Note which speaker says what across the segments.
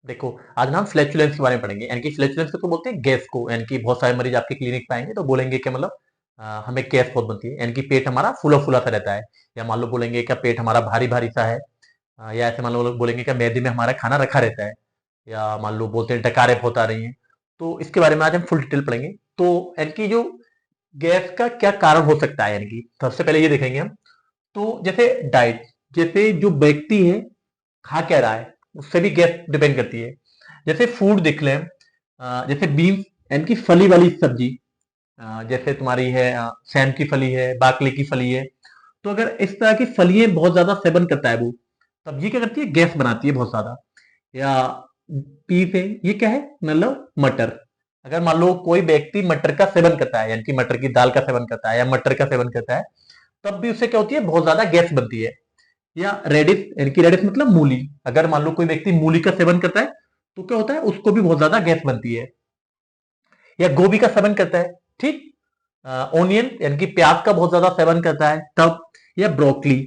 Speaker 1: देखो, आज ना हम फ्लैचुलेंस के बारे में पढ़ेंगे। यानी कि फ्लैचुलेंस को तो बोलते हैं गैस को। यानी कि बहुत सारे मरीज आपके क्लिनिक पे आएंगे तो बोलेंगे कि मतलब हमें गैस बहुत बनती है, यानी कि पेट हमारा फूला फूला सा रहता है। या मान लो बोलेंगे क्या पेट हमारा भारी भारी सा है। या ऐसे मान लो लोग बोलेंगे क्या मैदे में हमारा खाना रखा रहता है। या मान लो बोलते हैं डकारे बहुत आ रही हैं। तो इसके बारे में आज हम फुल डिटेल पढ़ेंगे। तो यानी कि जो गैस का क्या कारण हो सकता है, यानी कि सबसे पहले ये देखेंगे हम। तो जैसे डाइट, जैसे जो व्यक्ति है खा क्या रहा है उससे भी गैस डिपेंड करती है। जैसे फूड देख लें, जैसे बीन्स यानी कि फली वाली सब्जी, जैसे तुम्हारी है सैम की फली है, बाकले की फली है। तो अगर इस तरह की फलियां बहुत ज्यादा सेवन करता है वो, तब ये क्या करती है, गैस बनाती है बहुत ज्यादा। या पीस है, ये क्या है, मतलब मटर। अगर मान लो कोई व्यक्ति मटर का सेवन करता है, यानी कि मटर की दाल का सेवन करता है या मटर का सेवन करता है, तब भी उससे क्या होती है, बहुत ज्यादा गैस बनती है। या रेडिस, यानी कि रेडिस मतलब मूली। अगर मान लो कोई व्यक्ति मूली का सेवन करता है तो क्या होता है, उसको भी बहुत ज्यादा गैस बनती है। या गोभी का सेवन करता है, ठीक। ओनियन यानी कि प्याज का बहुत ज्यादा सेवन करता है तब। या ब्रोकली,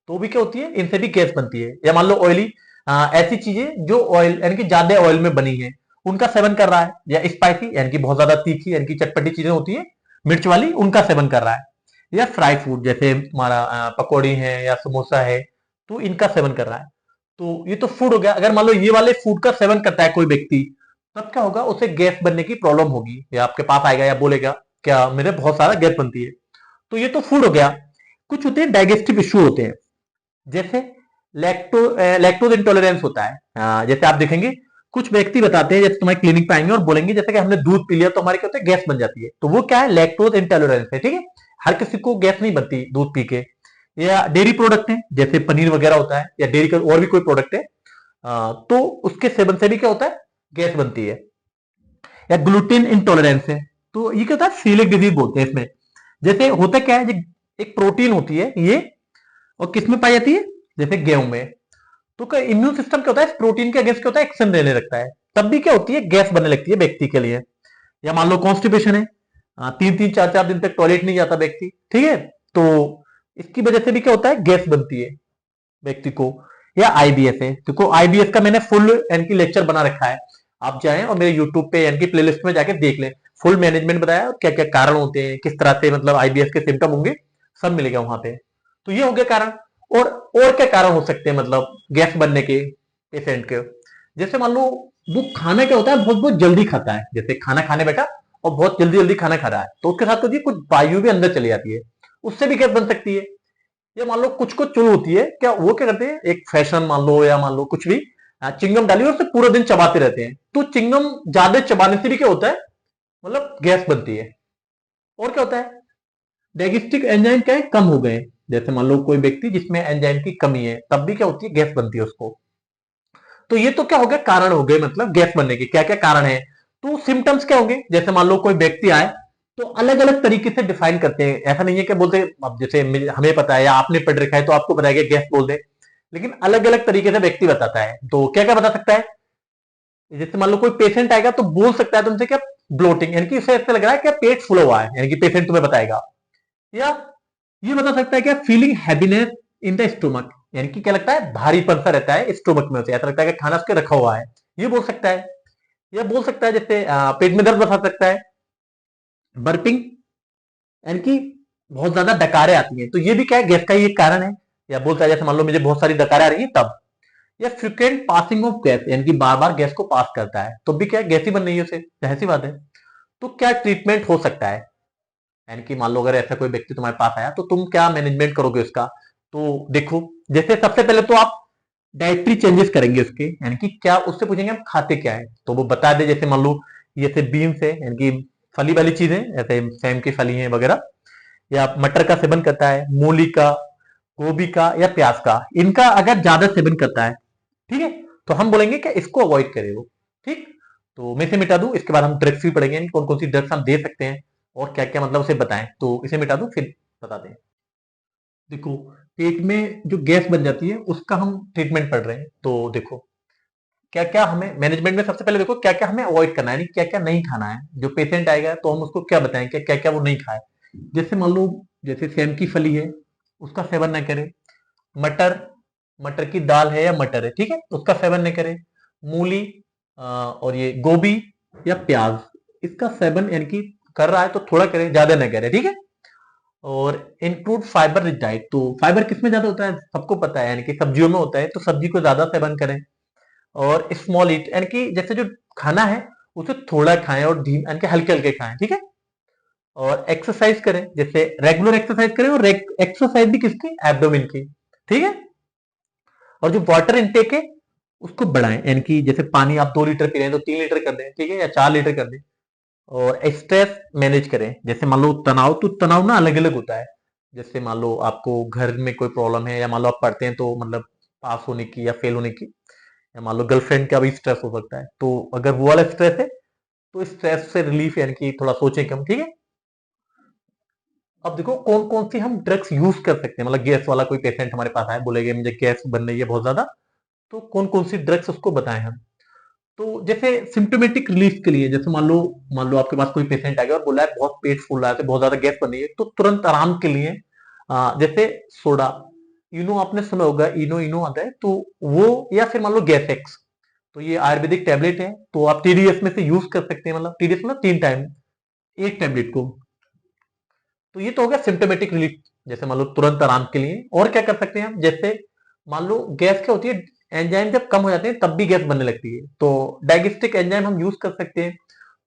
Speaker 1: तो भी क्या होती है, इनसे भी गैस बनती है। या मान लो ऑयली, ऐसी चीजें जो ऑयल यानी कि ज्यादा ऑयल में बनी है, उनका सेवन कर रहा है। या स्पाइसी यानी कि बहुत ज्यादा तीखी यानी कि चटपटी चीजें होती है, मिर्च वाली, उनका सेवन कर रहा है। या फ्राई फूड, जैसे हमारा पकौड़ी है या समोसा है, तो इनका सेवन कर रहा है। तो ये तो फूड हो गया। अगर मान लो ये वाले फूड का सेवन करता है कोई व्यक्ति, तब क्या होगा, उसे गैस बनने की प्रॉब्लम होगी। या आपके पास आएगा या बोलेगा क्या मेरे बहुत सारा गैस बनती है। तो ये तो फूड हो गया। कुछ होते हैं डाइजेस्टिव इश्यू होते हैं, जैसे लैक्टोज इंटॉलरेंस होता है। जैसे आप देखेंगे कुछ व्यक्ति बताते हैं, जैसे तुम्हारे क्लिनिक पे आएंगे और बोलेंगे जैसे कि हमने दूध पी लिया तो हमारे क्या होता है, गैस बन जाती है। तो वो क्या है, लैक्टोज इंटॉलरेंस है, ठीक है। हर किसी को गैस नहीं बनती दूध पी के। या डेयरी प्रोडक्ट है, जैसे पनीर वगैरह होता है, या डेयरी का और भी कोई प्रोडक्ट है, तो उसके सेवन से भी क्या होता है, गैस बनती है। या ग्लूटेन इंटॉलरेंस है, तो ये क्या होता है, सीलिक डिजीज बोलते हैं इसमें। जैसे होता क्या है, एक प्रोटीन होती है ये, और किसमें पाई जाती है, जैसे गेहूं में। तो क्या इम्यून सिस्टम क्या होता है, इस प्रोटीन के अगेंस्ट क्या होता है, एक्शन लेने लगता है। तब भी क्या होती है, गैस बनने लगती है व्यक्ति के लिए। या मान लो कॉन्स्टिपेशन है, 3 3 4 4 दिन तक टॉयलेट नहीं जाता व्यक्ति, ठीक है। तो इसकी वजह से भी क्या होता है, गैस बनती है व्यक्ति को। या आईबीएस है, देखो आईबीएस का मैंने फुल यानी कि लेक्चर बना रखा है। आप जाएं और मेरे यूट्यूब पे यानी कि प्लेलिस्ट में जाके देख लें। फुल मैनेजमेंट बताया, क्या क्या कारण होते हैं, किस तरह से मतलब आईबीएस के सिम्टम होंगे, सब मिलेगा वहां पे। तो ये हो गया कारण। और क्या कारण हो सकते हैं मतलब गैस बनने के पेशेंट के। जैसे मान लो वो खाना क्या होता है, बहुत बहुत जल्दी खाता है, जैसे खाना खाने बैठा और बहुत जल्दी जल्दी खाना खा रहा है, तो उसके साथ तो कुछ वायु भी अंदर चली जाती है, उससे भी गैस बन सकती है। या मान लो कुछ को चुल होती है, क्या वो क्या करते हैं, एक फैशन मान लो या मान लो कुछ भी, चिंगम डाली और उसे पूरा दिन चबाते रहते हैं, तो चिंगम ज्यादा चबाने से भी क्या होता है, मतलब गैस बनती है। और क्या होता है, डाइजेस्टिव एंजाइम क्या है, कम हो गए। जैसे मान लो कोई व्यक्ति जिसमें एंजाइम की कमी है, तब भी क्या होती है, गैस बनती है उसको। तो ये तो क्या हो गया, कारण हो गए मतलब गैस बनने के क्या क्या कारण है। तो सिम्टम्स क्या होंगे, जैसे मान लो कोई व्यक्ति आए, तो अलग अलग तरीके से डिफाइन करते हैं। ऐसा नहीं है कि बोलते अब जैसे हमें पता है या आपने पढ़ रखा है तो आपको पता है कि गैस बोल दे, लेकिन अलग अलग तरीके से व्यक्ति बताता है। तो क्या क्या बता सकता है, जैसे मान लो कोई पेशेंट आएगा तो बोल सकता है तुमसे क्या, ब्लोटिंग, यानी कि उसे ऐसा लग रहा है कि पेट फुला हुआ है, यानी कि पेशेंट तुम्हें बताएगा। या ये बता सकता है क्या, feeling happiness in the stomach, यानी कि क्या लगता है, भारीपन सा रहता है स्टोमक में, उसे ऐसा लगता है कि खाना उसके रखा हुआ है, ये बोल सकता है। या बोल सकता है जैसे पेट में दर्द बता सकता है। बर्पिंग, यानी कि बहुत ज्यादा डकारें आती हैं, तो ये भी क्या है, गैस का ही एक कारण है। या बोलता है जैसे मान लो मुझे बहुत सारी डकारें आ रही है तब। या फ्रिक्वेंट पासिंग ऑफ गैस, यानी कि बार बार गैस को पास करता है, तो भी क्या है, गैस ही बन रही है उसे, जाहिर सी बात है। तो क्या ट्रीटमेंट हो सकता है, यानी कि मान लो अगर ऐसा कोई व्यक्ति तुम्हारे पास आया तो तुम क्या मैनेजमेंट करोगे उसका। तो देखो, जैसे सबसे पहले तो आप डाइटरी चेंजेस करेंगे उसके, यानी कि क्या उससे पूछेंगे हम खाते क्या है, तो वो बता दे। जैसे मान लो जैसे बीन्स है, यानी कि फली वाली चीजें, जैसे सेम की फली है वगैरह। या मटर का सेवन करता है, मूली का, गोभी का या प्याज का, इनका अगर ज्यादा सेवन करता है, ठीक है, तो हम बोलेंगे कि इसको अवॉइड करे वो, ठीक। तो मैं इसे मिटा दूं, इसके बाद हम ड्रग्स भी पढ़ेंगे, कौन कौन सी ड्रग्स हम दे सकते हैं और क्या क्या मतलब उसे बताएं। तो इसे मिटा दूं फिर बताते हैं। देखो, पेट में जो गैस बन जाती है उसका हम ट्रीटमेंट पढ़ रहे हैं। तो देखो, क्या क्या हमें मैनेजमेंट में सबसे पहले देखो क्या क्या हमें अवॉइड करना है, यानी क्या क्या नहीं खाना है। जो पेशेंट आएगा तो हम उसको क्या बताएं कि क्या क्या वो नहीं खाए। जैसे मान लो जैसे सेम की फली है, उसका सेवन ना करें। मटर, मटर की दाल है या मटर है, ठीक है, उसका सेवन नहीं करें। मूली और ये गोभी या प्याज, इसका सेवन यानी कि कर रहा है तो थोड़ा करे, ज्यादा ना करे, ठीक है। और इंक्लूड फाइबर रिच डाइट, तो फाइबर किसमें ज्यादा होता है सबको पता है, यानी कि सब्जियों में होता है, तो सब्जी को ज्यादा सेवन करें। और स्मॉल ईट, यानी कि जैसे जो खाना है उसे थोड़ा खाएं और धीमे यानी कि हल्के हल्के खाएं, ठीक है। और एक्सरसाइज करें, जैसे रेगुलर एक्सरसाइज करें, और एक्सरसाइज भी किसकी, एब्डोमेन की, ठीक है। और जो वाटर इनटेक है उसको बढ़ाएं, यानी कि जैसे पानी आप 2 लीटर पी रहे हैं तो 3 लीटर कर दें, ठीक है, या 4 लीटर कर दें। और स्ट्रेस मैनेज करें, जैसे मान लो तनाव, तो तनाव ना अलग अलग होता है। जैसे मान लो आपको घर में कोई प्रॉब्लम है, या मान लो आप पढ़ते हैं तो मतलब पास होने की या फेल होने की, या मान लो गर्लफ्रेंड का भी स्ट्रेस हो सकता है, तो अगर वो वाला स्ट्रेस है तो स्ट्रेस से रिलीफ, यानी कि थोड़ा सोचें कम, ठीक है। अब देखो कौन कौन सी हम ड्रग्स यूज कर सकते हैं, मतलब गैस वाला कोई पेशेंट हमारे पास आए, बोलेगा मुझे गैस बन रही है बहुत ज्यादा, तो कौन कौन सी ड्रग्स उसको बताएं हम। तो जैसे सिम्टोमेटिक रिलीफ के लिए, जैसे मान लो आपके पास कोई पेशेंट आ गया और बोला है बहुत पेट फूल रहा है, बहुत ज्यादा गैस बन रही है, तो तुरंत आराम के लिए जैसे सोडा, इनो आपने सुना होगा, इनो इनो आता है, तो वो, या फिर मान लो गैस एक्स, तो ये आयुर्वेदिक टैबलेट है, तो आप टीडीएस में से यूज कर सकते हैं, मतलब टीडीएस में 3 टाइम एक टैबलेट को। तो ये तो हो गया सिम्टोमेटिक रिलीफ, जैसे मान लो तुरंत आराम के लिए। और क्या कर सकते हैं हम, जैसे मान लो गैस क्या होती है, एंजाइम जब कम हो जाते हैं तब भी गैस बनने लगती है, तो डाइजेस्टिक एंजाइम हम यूज कर सकते हैं।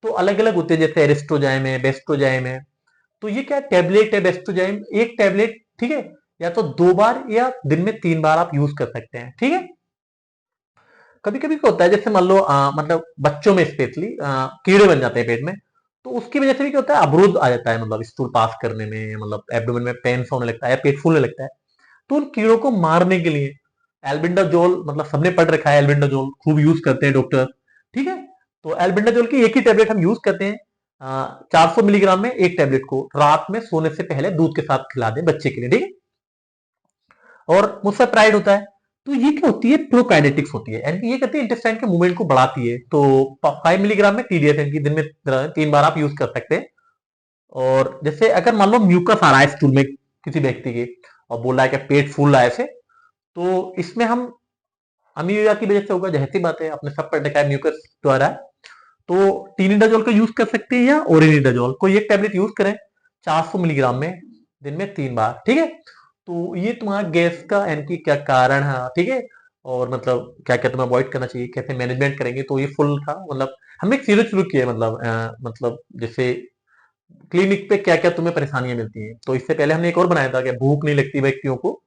Speaker 1: तो अलग अलग होते हैं, जैसे एरिस्ट्रोजाइम है, बेस्ट्रोजाइम है। तो ये क्या टैबलेट है, बेस्ट्रोजाइम एक टैबलेट, ठीक है, या तो 2 बार या दिन में 3 बार आप यूज कर सकते हैं, ठीक है। कभी कभी क्या होता है, जैसे मान लो मतलब बच्चों में स्पेशली कीड़े बन जाते हैं पेट में, तो उसकी वजह से भी क्या होता है, अवरोध आ जाता है, मतलब स्टूल पास करने में, मतलब एब्डोमेन में पेन होने लगता है, पेट फूलने लगता है। तो उन कीड़ों को मारने के लिए एल्बिंडाजोल, मतलब सबने पढ़ रखा है, एल्बिंडाजोल खूब यूज करते हैं डॉक्टर, ठीक है। तो एल्बिंडाजोल की एक ही टेबलेट हम यूज करते हैं, 400 मिलीग्राम में एक टेबलेट को रात में सोने से पहले दूध के साथ खिला दें बच्चे के लिए, ठीक है। और मुसैप्राइड होता है, तो ये क्या होती है, प्रोकाइनेटिक्स होती है, यानी कि ये कहते हैं इंटेस्टाइन के मूवमेंट को बढ़ाती है। तो 5 मिलीग्राम में टीडीएस, यानी कि दिन में 3 बार आप यूज कर सकते हैं। और जैसे अगर मान लो म्यूकस आ रहा है स्टूल में किसी व्यक्ति के, और बोल रहा है कि पेट फूल रहा है ऐसे, तो इसमें हम अमीबिया की वजह से होगा, जाहिर सी बात है, आपने सब पढ़ रखा है म्यूकस द्वारा। तो टीनिडाजोल का यूज कर सकते हैं, या ओरिनिडाजोल कोई एक टेबलेट यूज करें 400 मिलीग्राम में दिन में 3 बार, ठीक है। तो ये तुम्हारा गैस का यानी कि क्या कारण है, ठीक है। और मतलब क्या क्या तुम्हें अवॉइड करना चाहिए, कैसे मैनेजमेंट करेंगे, तो ये फुल था, मतलब हमने एक सीरीज शुरू की है, मतलब जैसे क्लिनिक पे क्या क्या तुम्हें परेशानियां मिलती हैं। तो इससे पहले हमने एक और बनाया था कि भूख नहीं लगती व्यक्तियों को,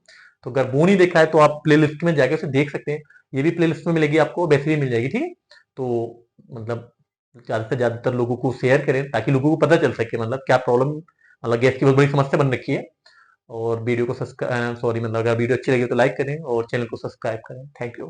Speaker 1: तो अगर वो नहीं देखा है तो आप प्ले लिस्ट में जाके उसे देख सकते हैं, ये भी प्ले लिस्ट में मिलेगी आपको, वैसे भी मिल जाएगी, ठीक है। तो मतलब ज्यादा से ज्यादातर लोगों को शेयर करें, ताकि लोगों को पता चल सके मतलब क्या प्रॉब्लम, मतलब गैस की बहुत बड़ी समस्या बन रखी है। और वीडियो को सब्सक्राइब, सॉरी, मतलब अगर वीडियो अच्छी लगी तो लाइक करें और चैनल को सब्सक्राइब करें। Thank you.